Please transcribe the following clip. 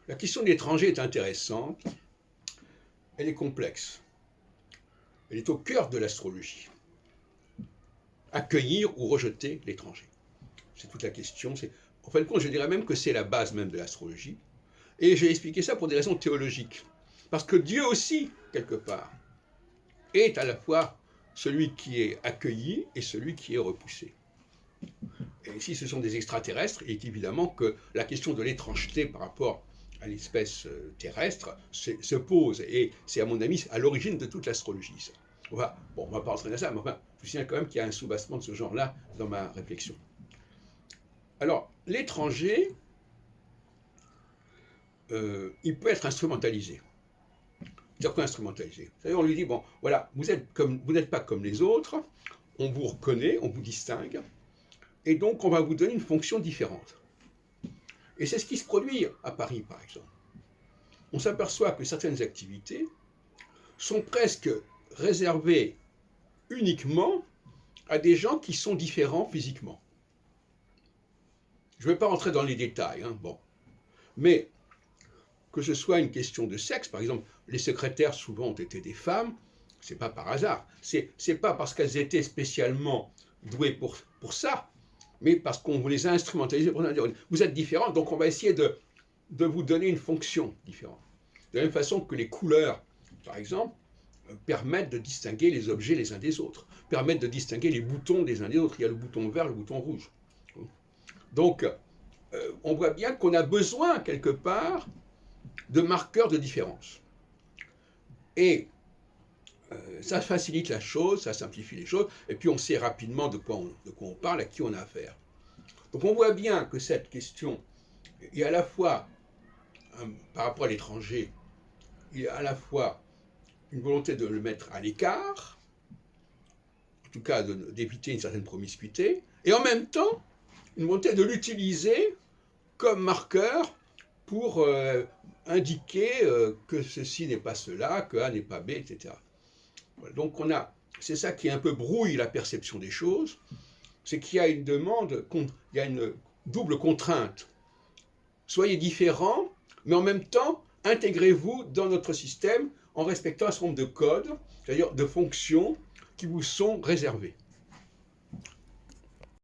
La question de l'étranger est intéressante, elle est complexe, elle est au cœur de l'astrologie. Accueillir ou rejeter l'étranger. C'est toute la question. En fin de compte, je dirais même que c'est la base même de l'astrologie. Et j'ai expliqué ça pour des raisons théologiques. Parce que Dieu aussi, quelque part, est à la fois celui qui est accueilli et celui qui est repoussé. Et si ce sont des extraterrestres, il est évidemment que la question de l'étrangeté par rapport à l'espèce terrestre se pose. Et c'est, à mon avis, à l'origine de toute l'astrologie. Ça. On va pas rentrer dans ça, mais enfin, je signale quand même qu'il y a un soubassement de ce genre-là dans ma réflexion. Alors, l'étranger, il peut être instrumentalisé. C'est-à-dire quoi instrumentalisé? C'est-à-dire on lui dit, bon, voilà, vous n'êtes pas comme les autres, on vous reconnaît, on vous distingue, et donc on va vous donner une fonction différente. Et c'est ce qui se produit à Paris, par exemple. On s'aperçoit que certaines activités sont presque réservées uniquement à des gens qui sont différents physiquement. Je ne vais pas rentrer dans les détails, bon. Mais que ce soit une question de sexe, par exemple, les secrétaires souvent ont été des femmes, c'est pas par hasard. C'est pas parce qu'elles étaient spécialement douées pour ça, mais parce qu'on les a instrumentalisées pour dire vous êtes différents, donc on va essayer de vous donner une fonction différente. De la même façon que les couleurs, par exemple, permettent de distinguer les objets les uns des autres, permettent de distinguer les boutons des uns des autres. Il y a le bouton vert, le bouton rouge. Donc, on voit bien qu'on a besoin, quelque part, de marqueurs de différence. Et ça facilite la chose, ça simplifie les choses, et puis on sait rapidement de quoi on parle, à qui on a affaire. Donc on voit bien que cette question est à la fois, par rapport à l'étranger, il y a à la fois une volonté de le mettre à l'écart, en tout cas d'éviter une certaine promiscuité, et en même temps, une volonté de l'utiliser comme marqueur pour indiquer que ceci n'est pas cela, que A n'est pas B, etc. Voilà. Donc c'est ça qui un peu brouille la perception des choses, c'est qu'il y a une demande, il y a une double contrainte. Soyez différents, mais en même temps, intégrez-vous dans notre système en respectant un certain nombre de codes, c'est-à-dire de fonctions qui vous sont réservées.